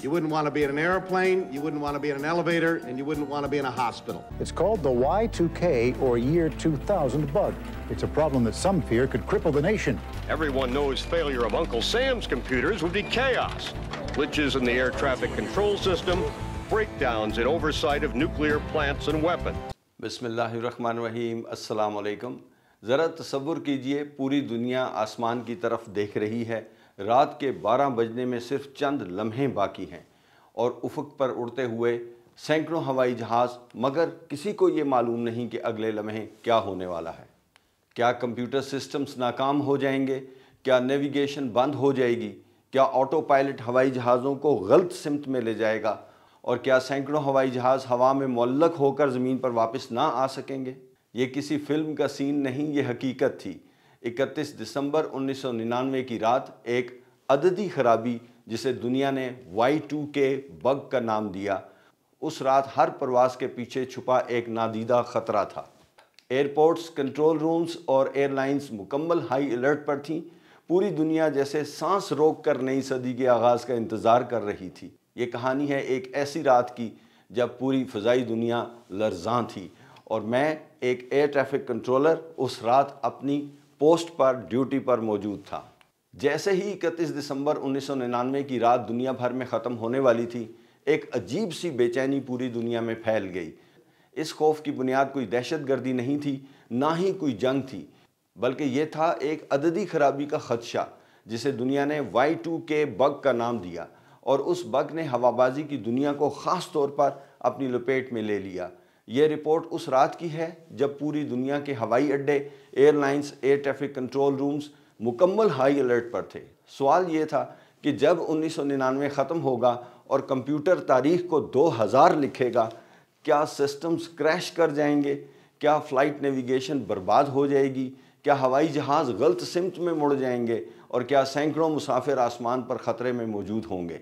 You wouldn't want to be in an airplane, you wouldn't want to be in an elevator, and you wouldn't want to be in a hospital. It's called the Y2K, or Year 2000 bug. It's a problem that some fear could cripple the nation. Everyone knows failure of Uncle Sam's computers would be chaos. Glitches in the air traffic control system, breakdowns in oversight of nuclear plants and weapons. बिस्मिल्लाहिर्रहमानिर्रहीम, अस्सलाम वालेकुम। ज़रा तसव्वुर कीजिए, पूरी दुनिया आसमान की तरफ देख रही है। रात के 12 बजने में सिर्फ चंद लम्हे बाकी हैं और उफ़क़ पर उड़ते हुए सैकड़ों हवाई जहाज़, मगर किसी को ये मालूम नहीं कि अगले लम्हे क्या होने वाला है। क्या कंप्यूटर सिस्टम्स नाकाम हो जाएंगे? क्या नेविगेशन बंद हो जाएगी? क्या ऑटो पायलट हवाई जहाज़ों को गलत सिमत में ले जाएगा? और क्या सैकड़ों हवाई जहाज़ हवा में मुअल्लक़ होकर ज़मीन पर वापस ना आ सकेंगे? ये किसी फ़िल्म का सीन नहीं, ये हकीकत थी। 31 दिसंबर 1999 की रात एक अददी ख़राबी, जिसे दुनिया ने Y2K बग का नाम दिया, उस रात हर परवाज़ के पीछे छुपा एक नादीदा ख़तरा था। एयरपोर्ट्स, कंट्रोल रूम्स और एयरलाइंस मुकम्मल हाई अलर्ट पर थीं। पूरी दुनिया जैसे सांस रोक कर नई सदी के आगाज़ का इंतज़ार कर रही थी। ये कहानी है एक ऐसी रात की जब पूरी फ़ज़ाई दुनिया लर्ज़ां थी और मैं एक एयर ट्रैफिक कंट्रोलर उस रात अपनी पोस्ट पर ड्यूटी पर मौजूद था। जैसे ही 31 दिसंबर 1999 की रात दुनिया भर में ख़त्म होने वाली थी, एक अजीब सी बेचैनी पूरी दुनिया में फैल गई। इस खौफ की बुनियाद कोई दहशतगर्दी नहीं थी, ना ही कोई जंग थी, बल्कि ये था एक अददी ख़राबी का ख़दशा, जिसे दुनिया ने Y2K बग का नाम दिया। और उस बग ने हवाबाजी की दुनिया को ख़ास तौर पर अपनी लपेट में ले लिया। ये रिपोर्ट उस रात की है जब पूरी दुनिया के हवाई अड्डे, airlines, air traffic control rooms मुकम्मल हाई अलर्ट पर थे। सवाल ये था कि जब 1999 ख़त्म होगा और कंप्यूटर तारीख़ को 2000 लिखेगा, क्या सिस्टम्स क्रैश कर जाएंगे? क्या फ़्लाइट नेविगेशन बर्बाद हो जाएगी? क्या हवाई जहाज़ गलत सिमत में मुड़ जाएंगे? और क्या सैकड़ों मुसाफिर आसमान पर ख़तरे में मौजूद होंगे?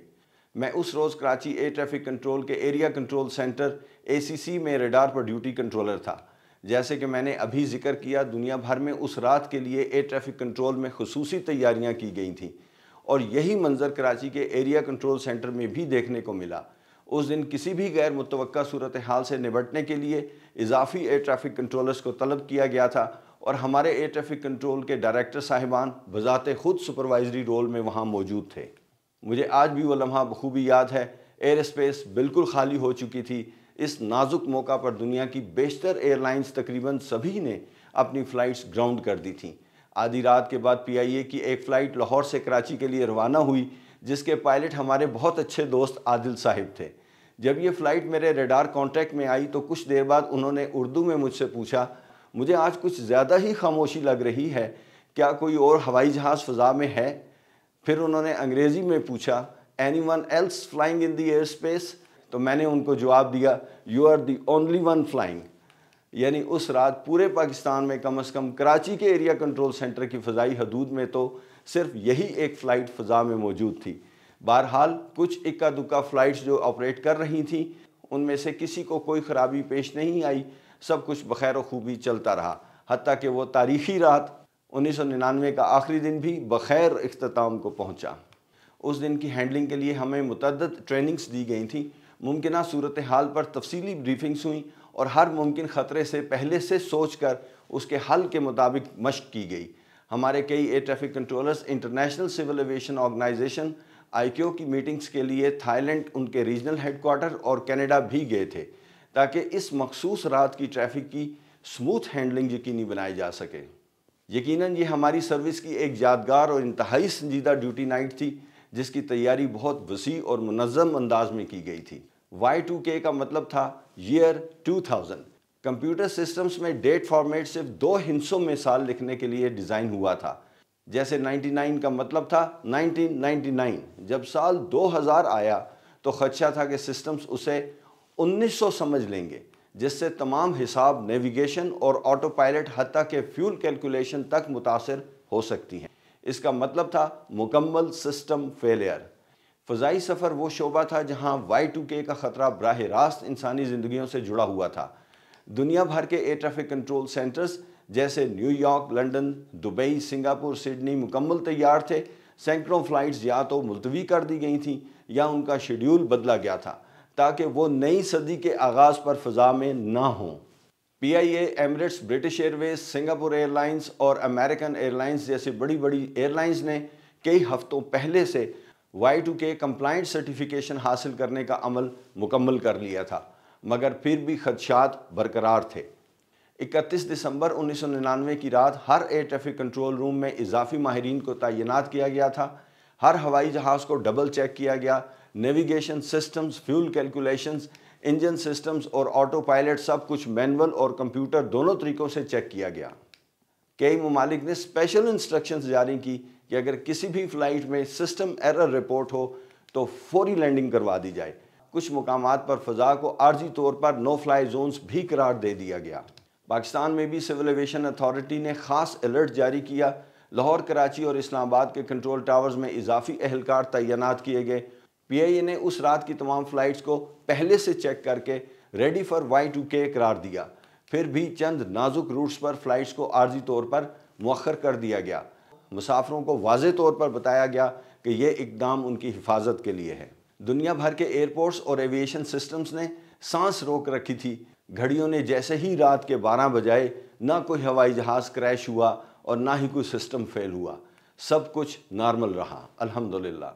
मैं उस रोज़ कराची एयर ट्रैफिक कंट्रोल के एरिया कंट्रोल सेंटर ACC में रडार पर ड्यूटी कंट्रोलर था। जैसे कि मैंने अभी जिक्र किया, दुनिया भर में उस रात के लिए एयर ट्रैफिक कंट्रोल में खुसूसी तैयारियां की गई थीं और यही मंज़र कराची के एरिया कंट्रोल सेंटर में भी देखने को मिला। उस दिन किसी भी गैर मुतवक्का सूरत हाल से निपटने के लिए इजाफी एयर ट्रैफिक कंट्रोलर्स को तलब किया गया था और हमारे एयर ट्रैफिक कंट्रोल के डायरेक्टर साहिबान बज़ाते खुद सुपरवाइजरी रोल में वहाँ मौजूद थे। मुझे आज भी वो लम्हा बखूबी याद है। एयर स्पेस बिल्कुल खाली हो चुकी थी। इस नाजुक मौका पर दुनिया की बेशतर एयरलाइंस, तकरीबन सभी ने अपनी फ़्लाइट्स ग्राउंड कर दी थीं। आधी रात के बाद PIA की एक फ़्लाइट लाहौर से कराची के लिए रवाना हुई, जिसके पायलट हमारे बहुत अच्छे दोस्त आदिल साहिब थे। जब ये फ़्लाइट मेरे रडार कॉन्टैक्ट में आई तो कुछ देर बाद उन्होंने उर्दू में मुझसे पूछा, मुझे आज कुछ ज़्यादा ही खामोशी लग रही है, क्या कोई और हवाई जहाज़ फ़ज़ा में है? फिर उन्होंने अंग्रेज़ी में पूछा, anyone else flying in the air space? तो मैंने उनको जवाब दिया, you are the only one flying. यानी उस रात पूरे पाकिस्तान में कम से कम कराची के एरिया कंट्रोल सेंटर की फ़ज़ाई हदूद में तो सिर्फ यही एक फ़्लाइट फ़ज़ा में मौजूद थी। बहरहाल कुछ इक्का दुक्का फ़्लाइट्स जो ऑपरेट कर रही थीं, उनमें से किसी को कोई ख़राबी पेश नहीं आई। सब कुछ बखैर व खूबी चलता रहा, हत्ता कि वो तारीख़ी रात 1999 का आखिरी दिन भी बखैर इख्तिताम को पहुँचा। उस दिन की हैंडलिंग के लिए हमें मुतअद्दिद ट्रेनिंग्स दी गई थी। मुमकिन सूरत हाल पर तफसीली ब्रीफिंग्स हुई और हर मुमकिन ख़तरे से पहले से सोच कर उसके हल के मुताबिक मशक की गई। हमारे कई air traffic controllers international civil aviation organization ICAO की मीटिंग्स के लिए थाईलैंड, उनके रीजनल हेडक्वार्टर और कनाडा भी गए थे, ताकि इस मखसूस रात की ट्रैफिक की स्मूथ हैंडलिंग यकीनी बनाई जा सके। यकीनन ये हमारी सर्विस की एक यादगार और इंतहाई संजीदा ड्यूटी नाइट थी, जिसकी तैयारी बहुत वसी और मुनज़्ज़म अंदाज में की गई थी। Y2K का मतलब था ईयर 2000। कंप्यूटर सिस्टम्स में डेट फॉर्मेट सिर्फ 2 हिस्सों में साल लिखने के लिए डिज़ाइन हुआ था। जैसे 99 का मतलब था 1999। जब साल 2000 आया तो ख़दशा था कि सिस्टम्स उसे 1900 समझ लेंगे, जिससे तमाम हिसाब, नेविगेशन और ऑटो पायलट हत्ता के फ्यूल कैलकुलेशन तक मुतासर हो सकती हैं। इसका मतलब था मुकम्मल सिस्टम फेलियर। फ़ज़ाई सफ़र वो शोबा था जहां Y2K का ख़तरा बराह रास्त इंसानी ज़िंदगियों से जुड़ा हुआ था। दुनिया भर के एयर ट्रैफिक कंट्रोल सेंटर्स जैसे New York, London, Dubai, Singapore, Sydney मुकम्मल तैयार थे, سینکڑوں فلائٹس یا تو ملتوی کر دی گئی تھیں یا ان کا شیڈیول بدلا گیا تھا تاکہ وہ نئی صدی کے آغاز پر فضا میں نہ ہوں۔ پی آئی اے، ایمریٹس، برٹش ایئر ویز، سنگاپور ایئر لائنز اور امریکن ایئر لائنز جیسی بڑی بڑی ایئر لائنز نے کئی ہفتوں پہلے سے Y2K کمپلائنٹ سرٹیفیکیشن حاصل کرنے کا عمل مکمل کر لیا تھا، مگر پھر بھی خدشات برقرار تھے۔ 31 دسمبر 1999 کی رات ہر ایئر ٹریفک کنٹرول روم میں اضافی ماہرین کو تعینات کیا گیا تھا۔ ہر ہوائی جہاز کو ڈبل چیک کیا گیا۔ Navigation systems, fuel calculations, engine systems اور آٹو پائلٹ سب کچھ مینول اور کمپیوٹر دونوں طریقوں سے چیک کیا گیا۔ کئی ممالک نے اسپیشل انسٹرکشنز جاری کی کہ اگر کسی بھی فلائٹ میں سسٹم ایرر رپورٹ ہو تو فوری لینڈنگ کروا دی جائے۔ کچھ مقامات پر فضا کو عارضی طور پر نو فلائی زونز بھی قرار دے دیا گیا۔ پاکستان میں بھی سول ایویشن اتھارٹی نے خاص الرٹ جاری کیا۔ لاہور، کراچی اور اسلام آباد کے کنٹرول ٹاورز میں اضافی اہلکار تعینات کیے گئے۔ پی آئی اے نے اس رات کی تمام فلائٹس کو پہلے سے چیک کر کے ریڈی فار Y2K قرار دیا۔ پھر بھی چند نازک روٹس پر فلائٹس کو عارضی طور پر مؤخر کر دیا گیا۔ مسافروں کو واضح طور پر بتایا گیا کہ یہ اقدام ان کی حفاظت کے لیے ہے۔ دنیا بھر کے ایئرپورٹس اور ایویشن سسٹمز نے سانس روک رکھی تھی۔ گھڑیوں نے جیسے ہی رات کے 12 بجائے نہ کوئی ہوائی جہاز کریش ہوا اور نہ ہی کوئی سسٹم فیل ہوا۔ سب کچھ نارمل رہا، الحمدللہ۔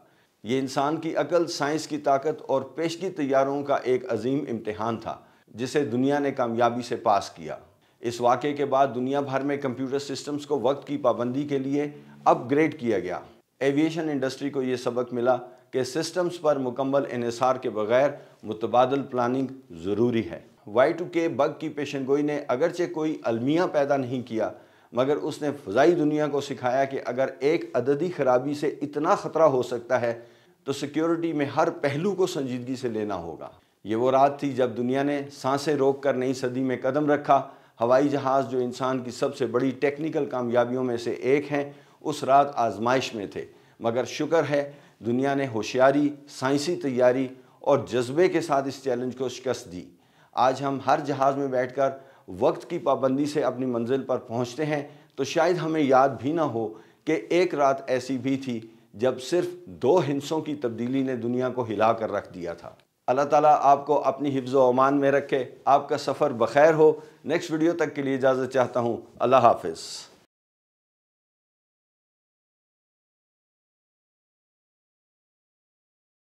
یہ انسان کی عقل، سائنس کی طاقت اور پیشگی طیاروں کا ایک عظیم امتحان تھا جسے دنیا نے کامیابی سے پاس کیا۔ اس واقعے کے بعد دنیا بھر میں کمپیوٹر سسٹمز کو وقت کی پابندی کے لیے اپ گریڈ کیا گیا۔ ایویشن انڈسٹری کو یہ سبق ملا کہ سسٹمز پر مکمل انحصار کے بغیر متبادل پلاننگ ضروری ہے۔ Y2K بگ کی پیشن گوئی نے اگرچہ کوئی المیہ پیدا نہیں کیا، مگر اس نے فضائی دنیا کو سکھایا کہ اگر ایک عددی خرابی سے اتنا خطرہ ہو سکتا ہے تو سیکیورٹی میں ہر پہلو کو سنجیدگی سے لینا ہوگا۔ یہ وہ رات تھی جب دنیا نے سانسیں روک کر نئی صدی میں قدم رکھا۔ ہوائی جہاز جو انسان کی سب سے بڑی ٹیکنیکل کامیابیوں میں سے ایک ہیں، اس رات آزمائش میں تھے، مگر شکر ہے دنیا نے ہوشیاری، سائنسی تیاری اور جذبے کے ساتھ اس چیلنج کو شکست دی۔ آج ہم ہر جہاز میں بیٹھ کر وقت کی پابندی سے اپنی منزل پر پہنچتے ہیں تو شاید ہمیں یاد بھی نہ ہو کہ ایک رات ایسی بھی تھی جب صرف 2 ہندسوں کی تبدیلی نے دنیا کو ہلا کر رکھ دیا تھا۔ اللہ تعالیٰ آپ کو اپنی حفظ و امان میں رکھے، آپ کا سفر بخیر ہو۔ نیکسٹ ویڈیو تک کے لیے اجازت چاہتا ہوں۔ اللہ حافظ۔